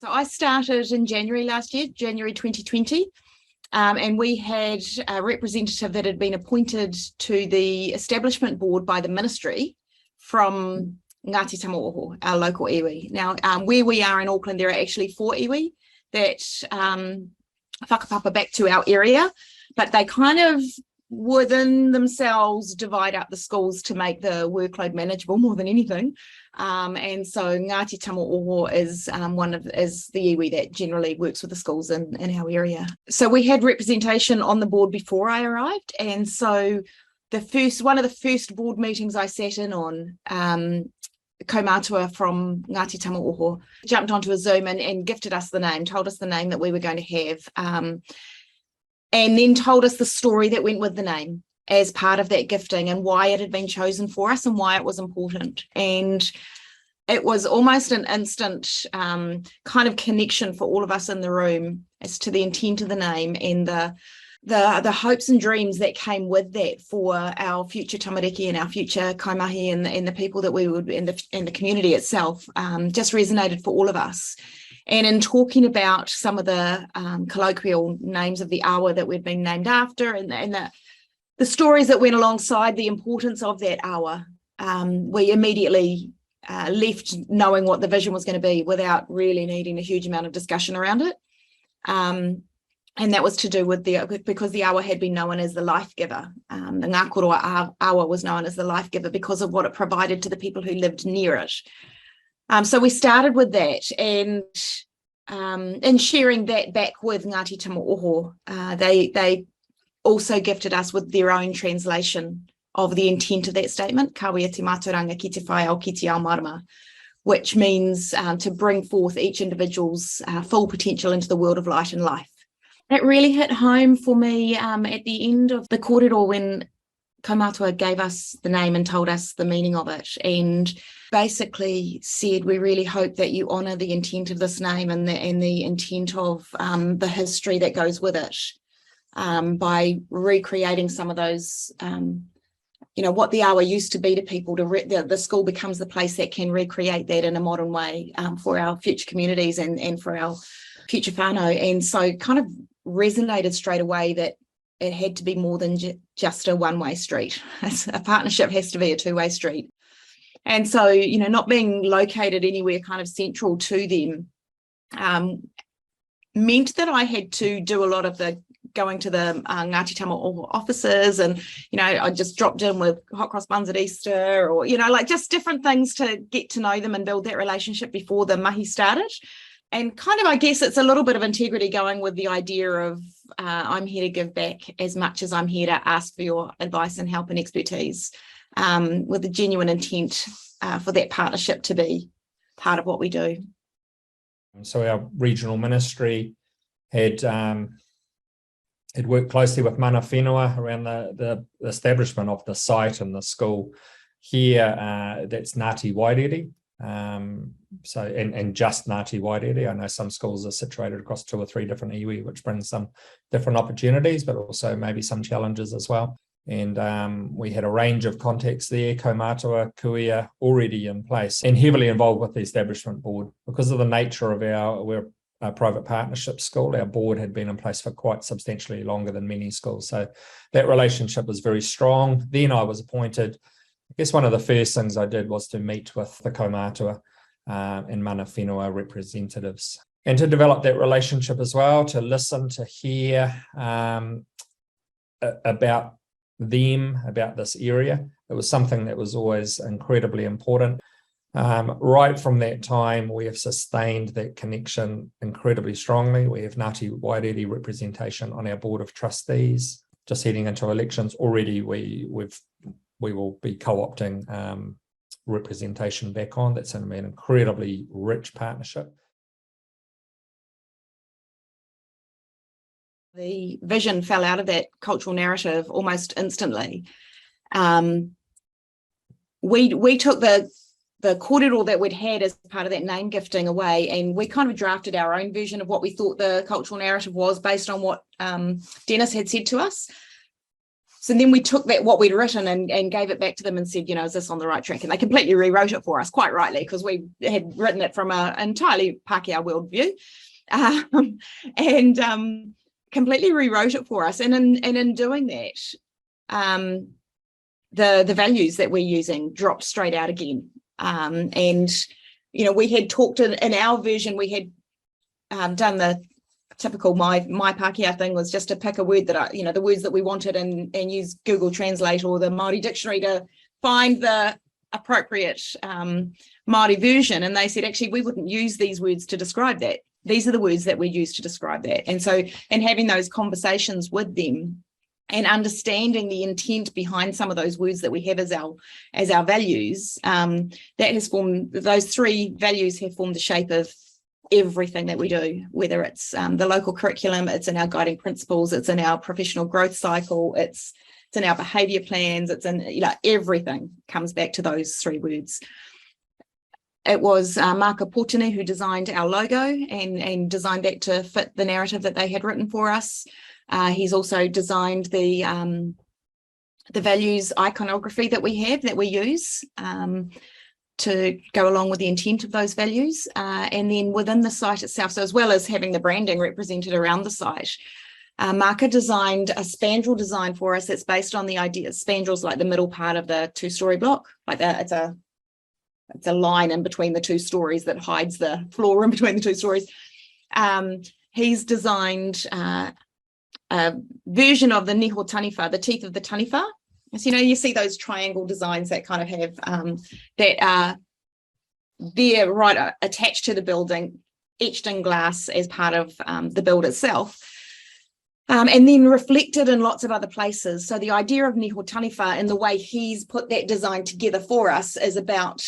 So I started in January last year, January 2020, and we had a representative that had been appointed to the establishment board by the ministry from Ngāti Tamaoho, our local iwi. Now, where we are in Auckland, there are actually 4 iwi that whakapapa back to our area, but they kind of within themselves divide up the schools to make the workload manageable more than anything. And so Ngāti Tamaoho is is the iwi that generally works with the schools in our area. So we had representation on the board before I arrived, and so one of the first board meetings I sat in on, Kaumātua from Ngāti Tamaoho jumped onto a Zoom and gifted us the name, told us the name that we were going to have, and then told us the story that went with the name as part of that gifting and why it had been chosen for us and why it was important. And it was almost an instant kind of connection for all of us in the room as to the intent of the name and the hopes and dreams that came with that for our future tamariki and our future kaimahi and the people that we would and the community itself. Just resonated for all of us. And in talking about some of the colloquial names of the awa that we'd been named after and the stories that went alongside the importance of that awa, we immediately left knowing what the vision was going to be without really needing a huge amount of discussion around it. And that was to do with because the awa had been known as the life giver. The Ngākoroa awa was known as the life giver because of what it provided to the people who lived near it. So we started with that, and in sharing that back with Ngāti Tamaoho, they also gifted us with their own translation of the intent of that statement, Kawea te mātauranga ki te whai au ki te ao marama, which means to bring forth each individual's full potential into the world of light and life. It really hit home for me at the end of the kōrero when Kaumātua gave us the name and told us the meaning of it, and basically said, we really hope that you honour the intent of this name and the intent of the history that goes with it by recreating some of those, what the awa used to be to people. The school becomes the place that can recreate that in a modern way for our future communities and for our future whānau. And so kind of resonated straight away that it had to be more than just a one-way street. A partnership has to be a two-way street. And so, not being located anywhere kind of central to them meant that I had to do a lot of the going to the Ngāti Tamaoho offices, and, I just dropped in with hot cross buns at Easter, or, just different things to get to know them and build that relationship before the mahi started. And kind of, I guess it's a little bit of integrity going with the idea of I'm here to give back as much as I'm here to ask for your advice and help and expertise, with a genuine intent for that partnership to be part of what we do. So our regional ministry had worked closely with mana whenua around the establishment of the site and the school here. That's Ngāti Wairere. And just Ngāti Wairere. I know some schools are situated across 2 or 3 different iwi, which brings some different opportunities, but also maybe some challenges as well. And we had a range of contacts there, kaumātua, kuia, already in place and heavily involved with the establishment board. Because of the nature of we're a private partnership school, our board had been in place for quite substantially longer than many schools. So that relationship was very strong. Then I was appointed. I guess one of the first things I did was to meet with the kaumātua and mana whenua representatives and to develop that relationship as well, to listen, to hear about them, about this area. It was something that was always incredibly important. Right from that time, we have sustained that connection incredibly strongly. We have Ngāti Wairere representation on our board of trustees. Just heading into elections already, we will be co-opting representation back on. That's going to be an incredibly rich partnership. The vision fell out of that cultural narrative almost instantly. We took the kōrero that we'd had as part of that name gifting away, and we kind of drafted our own version of what we thought the cultural narrative was based on what Dennis had said to us. So then we took what we'd written and gave it back to them and said, is this on the right track? And they completely rewrote it for us, quite rightly, because we had written it from an entirely Pākehā worldview, and completely rewrote it for us. And in doing that, the values that we're using dropped straight out again. And we had talked in our version, we had done the typical my Pākehā thing, was just to pick a word that the words that we wanted and use Google Translate or the Māori dictionary to find the appropriate Māori version. And they said, actually, we wouldn't use these words to describe that. These are the words that we use to describe that. And so, and having those conversations with them and understanding the intent behind some of those words that we have as our values, that has formed, those three values have formed the shape of everything that we do, whether it's the local curriculum, it's in our guiding principles, it's in our professional growth cycle, it's in our behaviour plans, it's in, everything comes back to those three words. It was Marka Portene who designed our logo and designed that to fit the narrative that they had written for us. He's also designed the values iconography that we use to go along with the intent of those values. And then within the site itself, so as well as having the branding represented around the site, Marka designed a spandrel design for us that's based on the idea of spandrels, like the middle part of the two-story block, like that. It's a line in between the two stories that hides the floor in between the two stories. He's designed a version of the niho taniwha, the teeth of the taniwha. So, you see those triangle designs that kind of have, that are there right attached to the building, etched in glass as part of the build itself, and then reflected in lots of other places. So the idea of niho taniwha and the way he's put that design together for us is about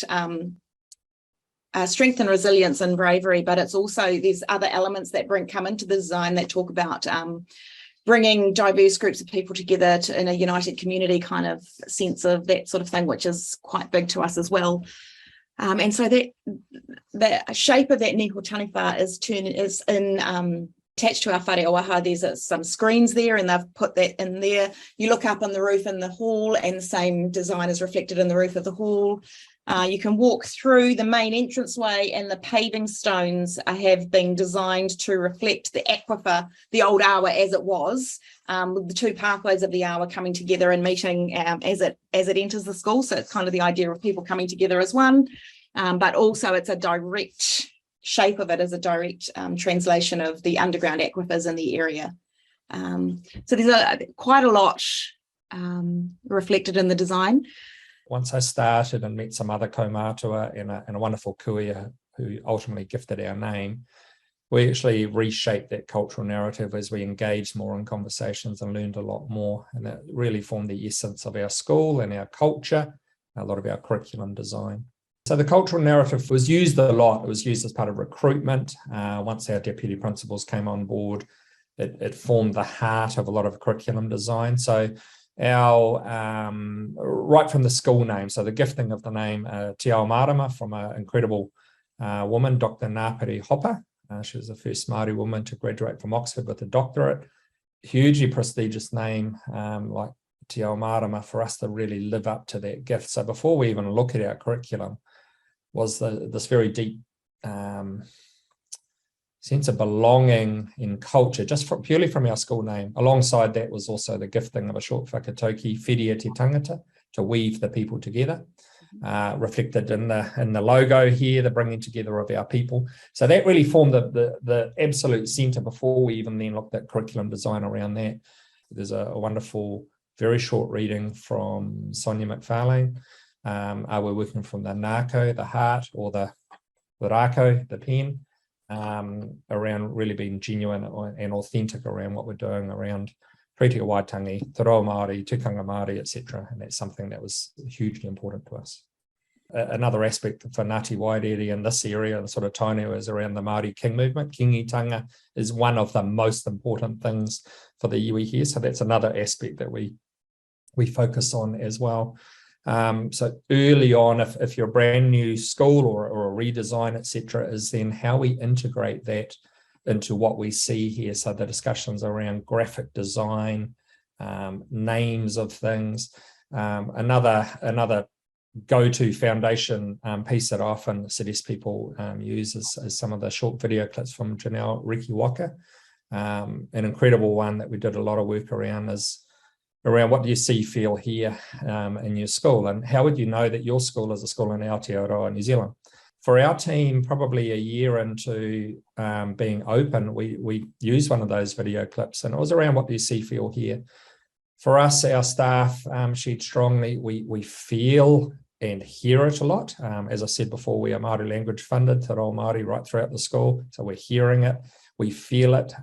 strength and resilience and bravery, but it's also, there's other elements that come into the design that talk about bringing diverse groups of people together in a united community kind of sense of that sort of thing, which is quite big to us as well. And so that the shape of that niho taniwha is attached to our whare oaha. There's some screens there, and they've put that in there. You look up on the roof in the hall, and the same design is reflected in the roof of the hall. You can walk through the main entranceway, and the paving stones have been designed to reflect the aquifer, the old awa as it was, with the two pathways of the awa coming together and meeting as it enters the school. So it's kind of the idea of people coming together as one, but also it's a direct shape of it as a direct translation of the underground aquifers in the area. So there's quite a lot reflected in the design. Once I started and met some other kaumātua and a wonderful kuia who ultimately gifted our name, we actually reshaped that cultural narrative as we engaged more in conversations and learned a lot more. And that really formed the essence of our school and our culture, a lot of our curriculum design. So the cultural narrative was used a lot. It was used as part of recruitment. Once our deputy principals came on board, it formed the heart of a lot of curriculum design. So our right from the school name, so the gifting of the name Te Ao Marama from an incredible woman, Dr. Ngāpiri Hopper. She was the first Māori woman to graduate from Oxford with a doctorate. Hugely prestigious name, like Te Ao Marama, for us to really live up to that gift. So before we even look at our curriculum, was this very deep sense of belonging in culture, just purely from our school name. Alongside that was also the gifting of a short whakatauki, whiria te tangata, to weave the people together, reflected in the logo here, the bringing together of our people. So that really formed the absolute centre before we even then looked at curriculum design around that. There's a wonderful, very short reading from Sonia McFarlane. We're working from the Nāko, the heart, or the rako, the pen, around really being genuine and authentic around what we're doing around Preti o Waitangi, Te Reo Māori, Tukanga Māori, etc. And that's something that was hugely important to us. Another aspect for Ngāti Wairere in this area, and sort of tainua, is around the Māori King movement. Kingitanga is one of the most important things for the iwi here. So that's another aspect that we focus on as well. So early on, if you're a brand new school or a redesign, etc., is then how we integrate that into what we see here. So the discussions around graphic design, names of things. Another go-to foundation piece that I often suggest people use is some of the short video clips from Janelle Rikiwaka. An incredible one that we did a lot of work around is around what do you see, feel, hear in your school, and how would you know that your school is a school in Aotearoa, New Zealand? For our team, probably a year into being open, we used one of those video clips, and it was around what do you see, feel, hear. For us, our staff shared strongly, we feel and hear it a lot. As I said before, we are Māori language funded, Te Reo Māori, right throughout the school. So we're hearing it, we feel it.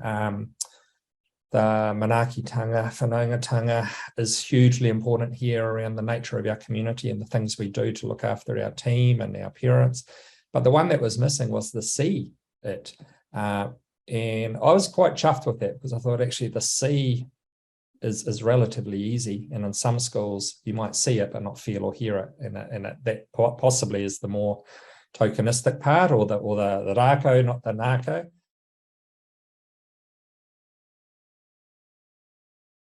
The manaakitanga, whanaungatanga is hugely important here around the nature of our community and the things we do to look after our team and our parents. But the one that was missing was the see it. And I was quite chuffed with that because I thought actually the see is relatively easy, and in some schools you might see it but not feel or hear it, and that possibly is the more tokenistic part, or the rākau, not the nākau.